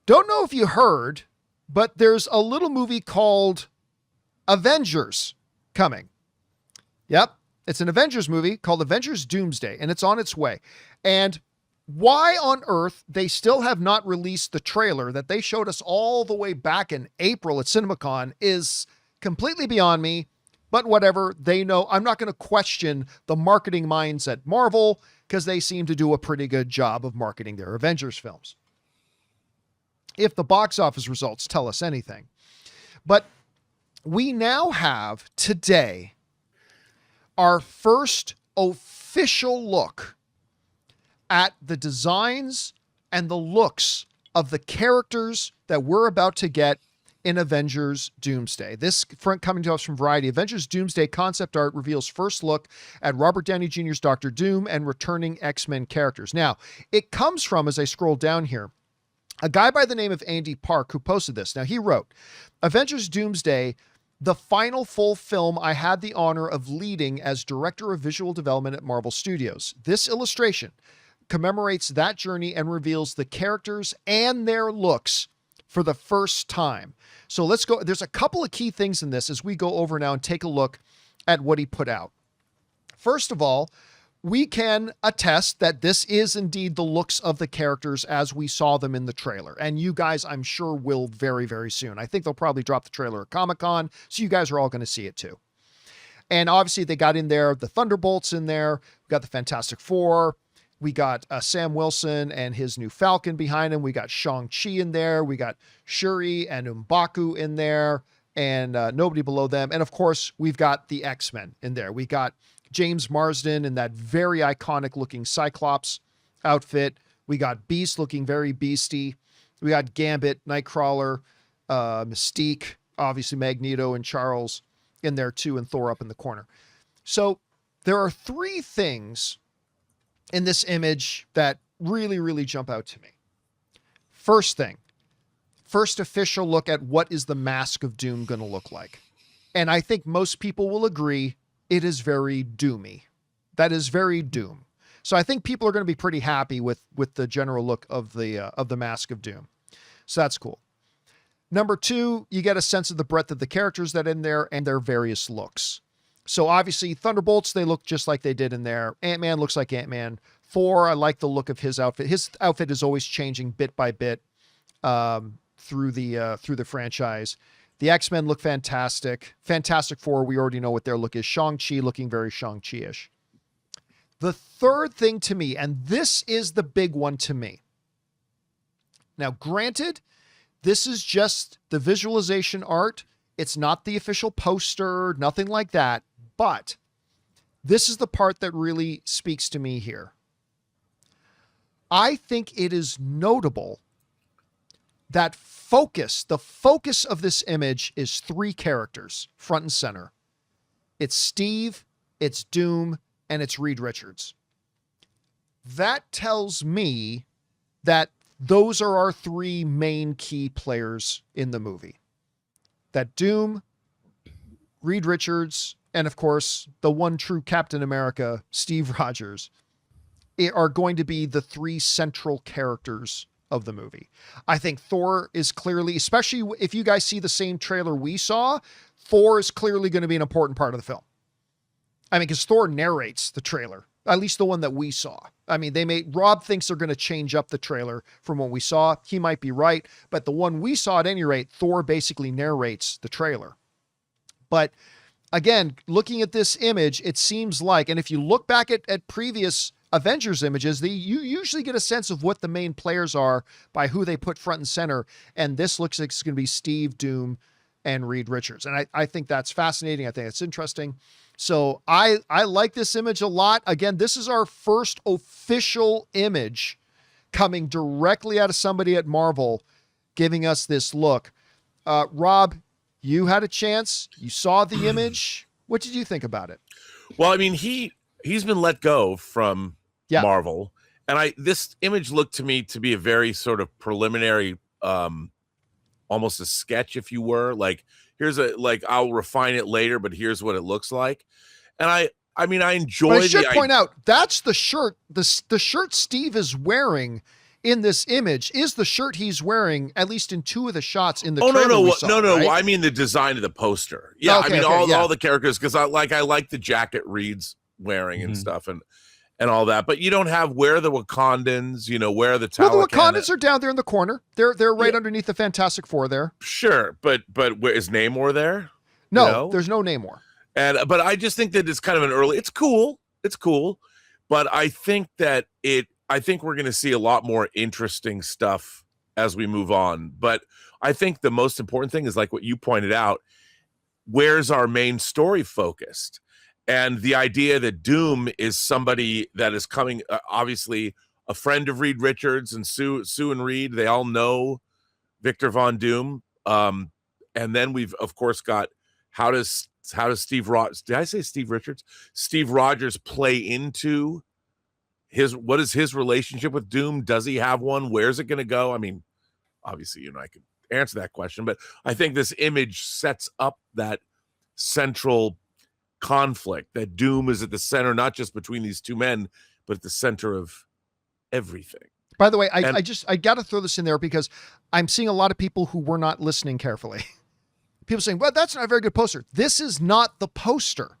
Don't know if you heard, but there's a little movie called Avengers coming. Yep. It's an Avengers movie called Avengers Doomsday, and it's on its way. And why on earth they still have not released the trailer that they showed us all the way back in April at CinemaCon is completely beyond me. But whatever, they know. I'm not going to question the marketing minds at Marvel because they seem to do a pretty good job of marketing their Avengers films, if the box office results tell us anything. But we now have today our first official look at the designs and the looks of the characters that we're about to get in Avengers Doomsday. This coming to us from Variety. Avengers Doomsday concept art reveals first look at Robert Downey Jr.'s Doctor Doom and returning X-Men characters. Now, it comes from, as I scroll down here, a guy by the name of Andy Park who posted this. Now, he wrote, Avengers Doomsday, the final full film I had the honor of leading as director of visual development at Marvel Studios. This illustration commemorates that journey and reveals the characters and their looks for the first time. So let's go. There's a couple of key things in this as we go over now and take a look at what he put out. First of all, we can attest that this is indeed the looks of the characters as we saw them in the trailer. And you guys, I'm sure, will very, very soon. I think they'll probably drop the trailer at Comic-Con, so you guys are all going to see it too. And obviously they got in there the Thunderbolts in there. We got the Fantastic Four. We got Sam Wilson and his new Falcon behind him. We got Shang-Chi in there. We got Shuri and M'Baku in there, and nobody below them. And of course, we've got the X-Men in there. We got James Marsden in that very iconic looking Cyclops outfit. We got Beast looking very beasty. We got Gambit, Nightcrawler, Mystique, obviously Magneto and Charles in there too, and Thor up in the corner. So there are three things in this image that really, really jump out to me. First thing, first official look at what is the Mask of Doom going to look like. And I think most people will agree it is very doomy. That is very Doom. So I think people are going to be pretty happy with the general look of the Mask of Doom. So that's cool. Number two, you get a sense of the breadth of the characters that are in there and their various looks. So obviously Thunderbolts, they look just like they did in there. Ant-Man looks like Ant-Man. Thor, I like the look of his outfit. His outfit is always changing bit by bit through the franchise. The X-Men look fantastic. Fantastic Four, we already know what their look is. Shang-Chi looking very Shang-Chi-ish. The third thing to me, and this is the big one to me. Now, granted, this is just the visualization art. It's not the official poster, nothing like that. But this is the part that really speaks to me here. I think it is notable that the focus of this image is three characters, front and center. It's Steve, it's Doom, and it's Reed Richards. That tells me that those are our three main key players in the movie. That Doom, Reed Richards, and of course, the one true Captain America, Steve Rogers, are going to be the three central characters of the movie. I think Thor is clearly, especially if you guys see the same trailer we saw, Thor is clearly going to be an important part of the film. I mean, because Thor narrates the trailer, at least the one that we saw. I mean, Rob thinks they're going to change up the trailer from what we saw. He might be right, but the one we saw at any rate, Thor basically narrates the trailer. But again, looking at this image, it seems like, and if you look back at previous Avengers images, you usually get a sense of what the main players are by who they put front and center. And this looks like it's going to be Steve, Doom, and Reed Richards. And I think that's fascinating. I think it's interesting. So I like this image a lot. Again, this is our first official image coming directly out of somebody at Marvel giving us this look. Rob, you had a chance. You saw the image. What did you think about it? Well, I mean, he's been let go from Marvel, and this image looked to me to be a very sort of preliminary, almost a sketch, if you were. Like, I'll refine it later, but here's what it looks like. And I mean, I enjoy. But I should point out that's the shirt. The shirt Steve is wearing in this image is the shirt he's wearing, at least in 2 of the shots in the Oh, trailer no. we saw, right? I mean the design of the poster. Yeah, Okay, I mean okay, all the characters, because I like the jacket Reed's wearing and stuff and all that. But you don't have where are the Wakandans, where are the Talokan? Well, the Wakandans are down there in the corner. They're right underneath the Fantastic Four there. Sure, but where is Namor there? No, there's no Namor. But I just think that it's kind of an early. It's cool, but I think that I think we're going to see a lot more interesting stuff as we move on. But I think the most important thing is, like what you pointed out, where's our main story focused? And the idea that Doom is somebody that is coming, obviously a friend of Reed Richards and Sue and Reed, they all know Victor Von Doom. And then we've of course got how does Steve Rogers, did I say Steve Richards? Steve Rogers play into what is his relationship with Doom? Does he have one? Where's it going to go? I mean, obviously, I could answer that question, but I think this image sets up that central conflict, that Doom is at the center, not just between these two men, but at the center of everything. By the way, I got to throw this in there because I'm seeing a lot of people who were not listening carefully. People saying, well, that's not a very good poster. This is not the poster.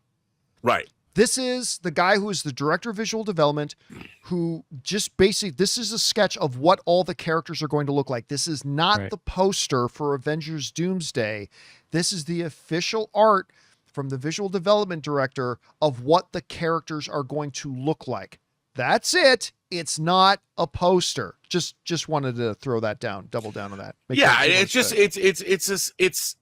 Right. This is the guy who is the director of visual development, who just basically, this is a sketch of what all the characters are going to look like. This is not the poster for Avengers Doomsday. This is the official art from the visual development director of what the characters are going to look like. That's it. It's not a poster. Just wanted to throw that down, double down on that.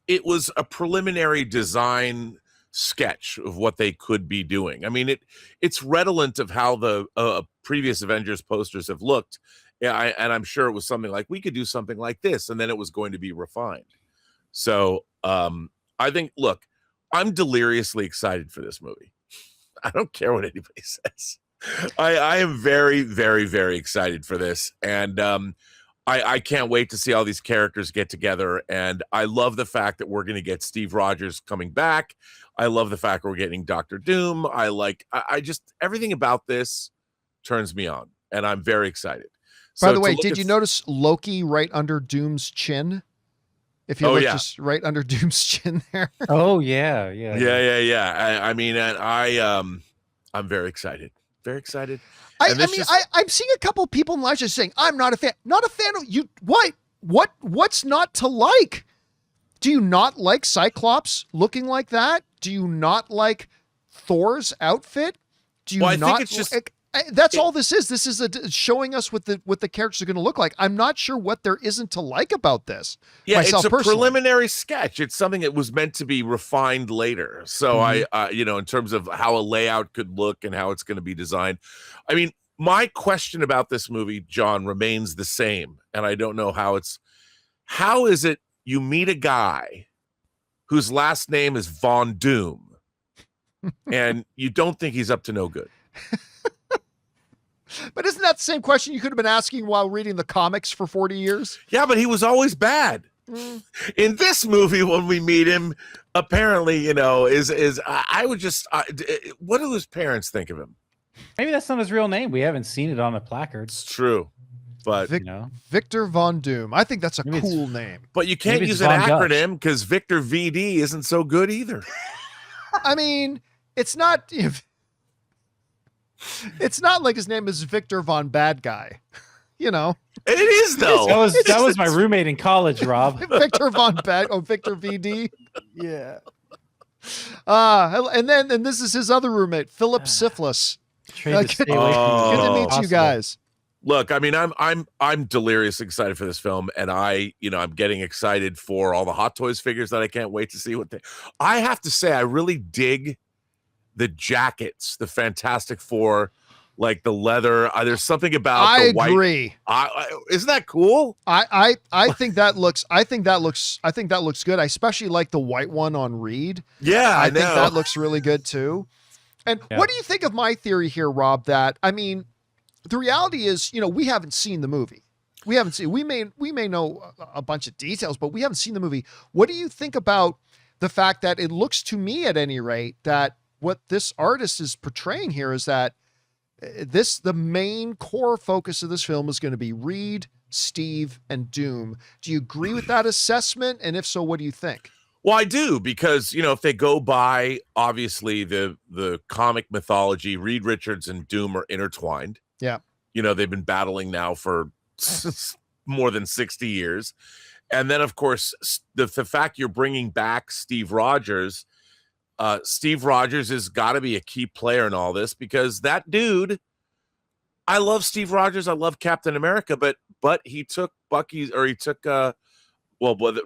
It was a preliminary design sketch of what they could be doing. I mean, it's redolent of how the previous Avengers posters have looked. Yeah, and I'm sure it was something like, we could do something like this, and then it was going to be refined. So I think, look, I'm deliriously excited for this movie. I don't care what anybody says. I am very, very, very excited for this. And I can't wait to see all these characters get together. And I love the fact that we're going to get Steve Rogers coming back. I love the fact we're getting Dr. Doom. I just, everything about this turns me on, and I'm very excited. By the way, did you notice Loki right under Doom's chin? If you look just right under Doom's chin there. Oh yeah. I mean, I'm very excited. Very excited. I'm seeing a couple of people in live just saying, I'm not a fan. Not a fan of you. What's not to like? Do you not like Cyclops looking like that? Do you not like Thor's outfit? Do you I think it's just that's all this is. This is showing us what the characters are going to look like. I'm not sure what there isn't to like about this. Yeah, myself, it's a personally. preliminary sketch. It's something that was meant to be refined later. So in terms of how a layout could look and how it's going to be designed. I mean, my question about this movie, John, remains the same. And I don't know how is it you meet a guy whose last name is Von Doom and you don't think he's up to no good? But isn't that the same question you could have been asking while reading the comics for 40 years? Yeah, but he was always bad. In this movie, when we meet him, apparently, I would just, what do his parents think of him? Maybe that's not his real name. We haven't seen it on the placard. It's true. But Victor Von Doom. I think that's a cool name. But you can't use an acronym because Victor VD isn't so good either. I mean, it's not like his name is Victor Von Bad Guy. It is though. That was my roommate in college, Rob. Victor Von Bad. Oh, Victor VD. Yeah. And this is his other roommate, Philip Syphilis. Good to meet you guys. Look, I mean, I'm deliriously excited for this film, and I'm getting excited for all the Hot Toys figures that I can't wait to see I have to say, I really dig the jackets, the Fantastic Four, like the leather. There's something about the white. I agree. Isn't that cool? I think that looks. I think that looks good. I especially like the white one on Reed. Yeah, I think that looks really good too. And what do you think of my theory here, Rob? That I mean, the reality is, we haven't seen the movie. We haven't seen. We may know a bunch of details, but we haven't seen the movie. What do you think about the fact that it looks to me, at any rate, that what this artist is portraying here is that The main core focus of this film is going to be Reed, Steve, and Doom. Do you agree with that assessment? And if so, what do you think? Well, I do, because, if they go by, obviously, the comic mythology, Reed Richards and Doom are intertwined. Yeah. They've been battling now for more than 60 years. And then, of course, the fact you're bringing back Steve Rogers has got to be a key player in all this, because that dude, I love Steve Rogers. I love Captain America, but he took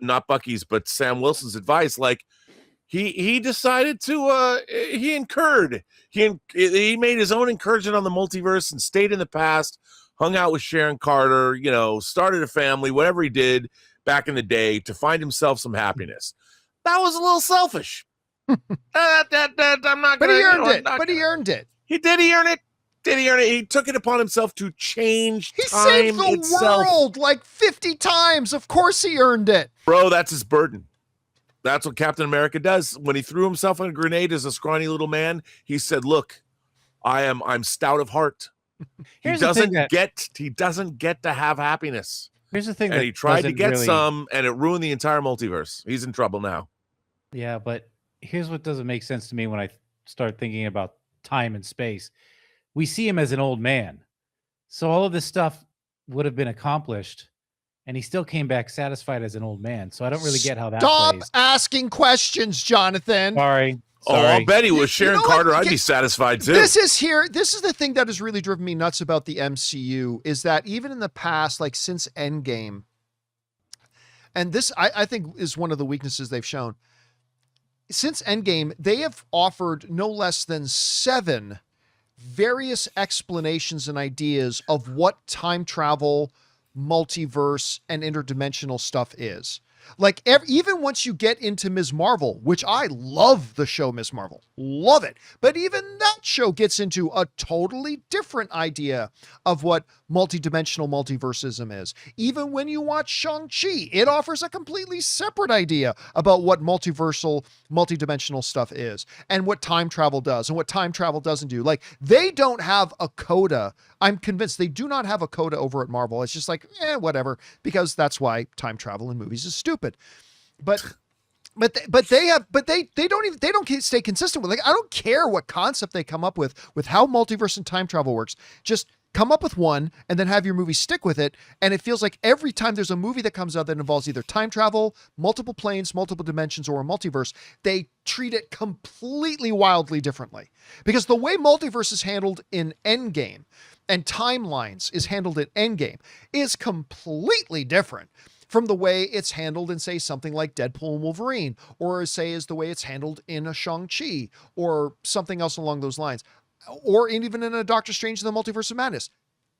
not Bucky's, but Sam Wilson's advice. Like, he decided to, he made his own incursion on the multiverse and stayed in the past, hung out with Sharon Carter, started a family, whatever he did back in the day to find himself some happiness. That was a little selfish. I'm not But gonna, he earned it. But he earned it. He earn it. He took it upon himself to change He time saved the itself. world like 50 times. Of course he earned it. Bro, that's his burden. That's what Captain America does. When he threw himself on a grenade as a scrawny little man, he said, "Look, I'm stout of heart." He doesn't get to have happiness. Here's the thing, and he tried to get some, and it ruined the entire multiverse. He's in trouble now. Yeah, but here's what doesn't make sense to me when I start thinking about time and space. We see him as an old man, so all of this stuff would have been accomplished, and he still came back satisfied as an old man. So I don't really get how that Stop plays. asking questions, Jonathan. Sorry. Oh, I'll bet he was Sharon Carter. I'd be satisfied too. This is the thing that has really driven me nuts about the MCU, is that even in the past, like since Endgame, and this I think is one of the weaknesses they've shown. Since Endgame, they have offered no less than 7 various explanations and ideas of what time travel, multiverse, and interdimensional stuff is. Like, even once you get into Ms. Marvel, which I love the show Ms. Marvel, love it. But even that show gets into a totally different idea of what multidimensional multiversism is. Even when you watch Shang-Chi, it offers a completely separate idea about what multidimensional stuff is, and what time travel does, and what time travel doesn't do. Like, they don't have a coda. I'm convinced they do not have a coda over at Marvel. It's just like, whatever, because that's why time travel in movies is stupid. But they don't stay consistent with, like, I don't care what concept they come up with how multiverse and time travel works. Just come up with one and then have your movie stick with it. And it feels like every time there's a movie that comes out that involves either time travel, multiple planes, multiple dimensions, or a multiverse, they treat it completely wildly differently. Because the way multiverse is handled in Endgame and timelines is handled in Endgame is completely different from the way it's handled in, say, something like Deadpool and Wolverine, or say is the way it's handled in a Shang-Chi, or something else along those lines, or even in a Doctor Strange in the Multiverse of Madness,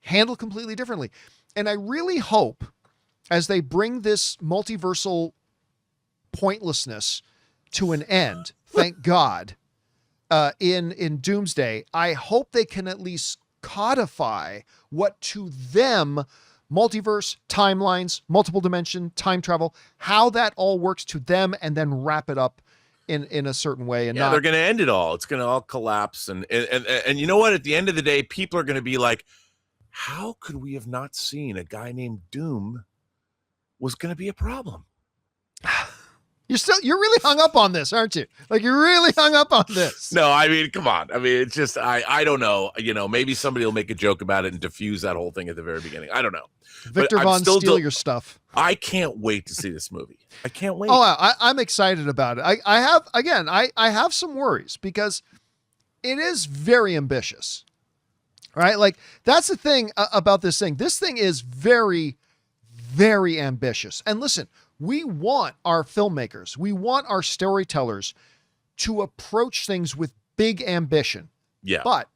handled completely differently. And I really hope, as they bring this multiversal pointlessness to an end, thank God, in Doomsday, I hope they can at least codify what to them multiverse, timelines, multiple dimension, time travel, how that all works to them, and then wrap it up in a certain way. And they're going to end it all. It's going to all collapse. And you know what? At the end of the day, people are going to be like, how could we have not seen a guy named Doom was going to be a problem? You're really hung up on this, aren't you? Like, you're really hung up on this. No, I mean, come on. I mean, it's just, I don't know. Maybe somebody will make a joke about it and diffuse that whole thing at the very beginning. I don't know. Victor Von steal your stuff. I can't wait to see this movie. I can't wait. Oh, I'm excited about it. I have some worries because it is very ambitious, right? Like, that's the thing about this thing. This thing is very, very ambitious. And listen, we want our filmmakers, we want our storytellers to approach things with big ambition. Yeah. But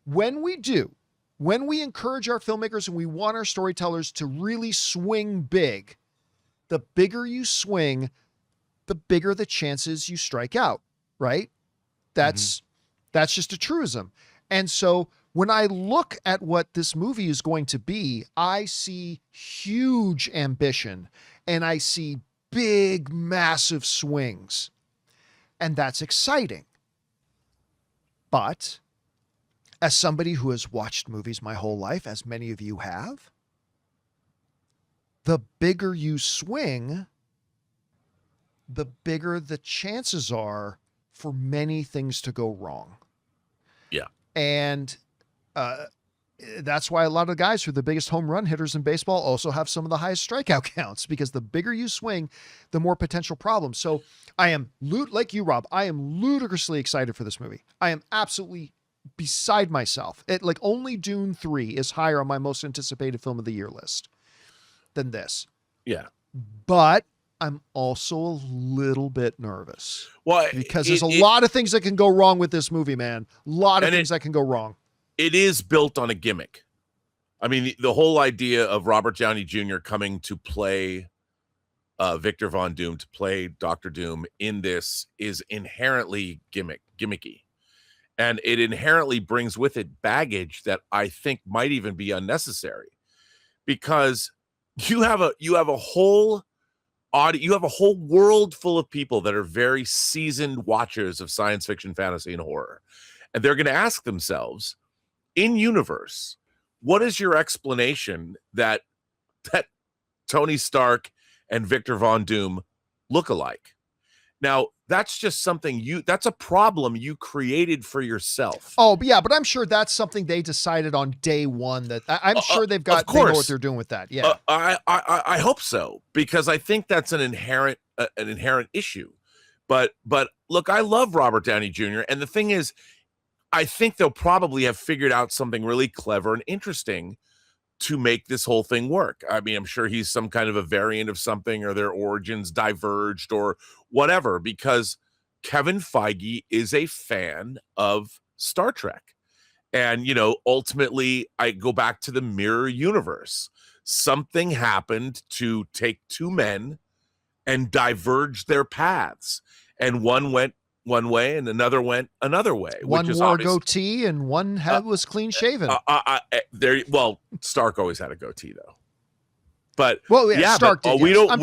when we encourage our filmmakers and we want our storytellers to really swing big, the bigger you swing, the bigger the chances you strike out, right? That's just a truism. And so when I look at what this movie is going to be, I see huge ambition and I see big, massive swings. And that's exciting. But as somebody who has watched movies my whole life, as many of you have, the bigger you swing, the bigger the chances are for many things to go wrong. Yeah. And that's why a lot of guys who are the biggest home run hitters in baseball also have some of the highest strikeout counts, because the bigger you swing, the more potential problems. So I am, like you, Rob, I am ludicrously excited for this movie. I am absolutely beside myself. Like only Dune 3 is higher on my most anticipated film of the year list than this. Yeah. But I'm also a little bit nervous. Well, because there's a lot of things that can go wrong with this movie, man. A lot of things that can go wrong. It is built on a gimmick. I mean, the whole idea of Robert Downey Jr. coming to play Victor Von Doom, to play Dr. Doom in this, is inherently gimmicky. And it inherently brings with it baggage that I think might even be unnecessary, because you have a whole world full of people that are very seasoned watchers of science fiction, fantasy, and horror. And they're going to ask themselves, in universe, what is your explanation that Tony Stark and Victor Von Doom look alike? Now, that's just something that's a problem you created for yourself. Oh, yeah, but I'm sure that's something they decided on day one. That I'm sure they know what they're doing with that. Yeah, I hope so, because I think that's an inherent issue. But look, I love Robert Downey Jr. and the thing is, I think they'll probably have figured out something really clever and interesting to make this whole thing work. I mean, I'm sure he's some kind of a variant of something, or their origins diverged or whatever, because Kevin Feige is a fan of Star Trek. And, ultimately, I go back to the mirror universe. Something happened to take two men and diverge their paths. And one went one way and another went another way. One wore a goatee and one head was clean shaven. Well, Stark always had a goatee though. But Stark did. We don't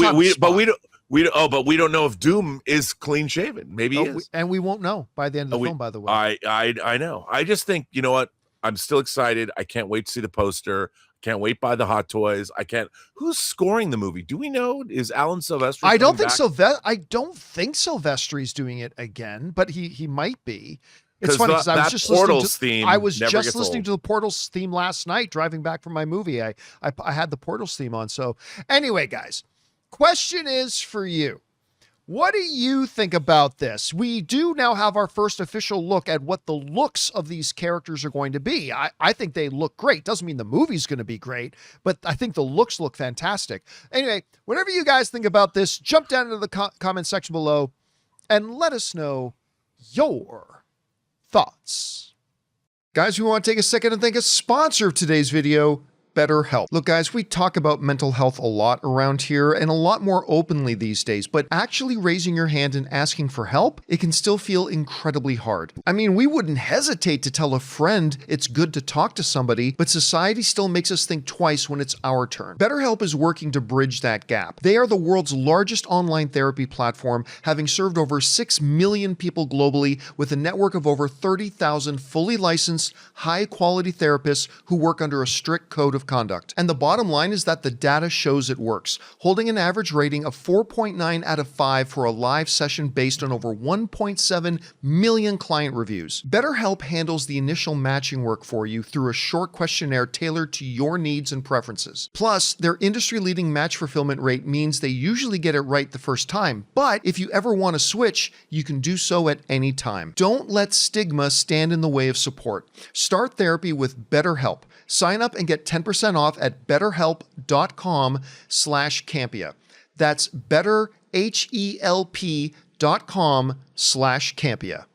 know if Doom is clean shaven. Maybe he is. And we won't know by the end of the film, by the way. I know. I just think, you know what? I'm still excited. I can't wait to see the poster. Can't wait by the hot toys. Who's scoring the movie? Do we know? Is Alan Silvestri? I don't think Silvestri's doing it again, but he might be. It's funny because I was just listening to the Portals theme last night driving back from my movie. I had the Portals theme on. So anyway, guys, question is for you. What do you think about this? We do now have our first official look at what the looks of these characters are going to be. I think they look great. Doesn't mean the movie's going to be great, but I think the looks look fantastic. Anyway, whatever you guys think about this, jump down into the comment section below and let us know your thoughts. Guys, we want to take a second and thank a sponsor of today's video, BetterHelp. Look, guys, we talk about mental health a lot around here and a lot more openly these days, but actually raising your hand and asking for help, it can still feel incredibly hard. I mean, we wouldn't hesitate to tell a friend it's good to talk to somebody, but society still makes us think twice when it's our turn. BetterHelp is working to bridge that gap. They are the world's largest online therapy platform, having served over 6 million people globally with a network of over 30,000 fully licensed, high-quality therapists who work under a strict code of conduct. And the bottom line is that the data shows it works, holding an average rating of 4.9 out of 5 for a live session based on over 1.7 million client reviews. BetterHelp handles the initial matching work for you through a short questionnaire tailored to your needs and preferences. Plus, their industry-leading match fulfillment rate means they usually get it right the first time, but if you ever want to switch, you can do so at any time. Don't let stigma stand in the way of support. Start therapy with BetterHelp. Sign up and get 10% off at betterhelp.com/Campea. That's betterhelp.com/Campea.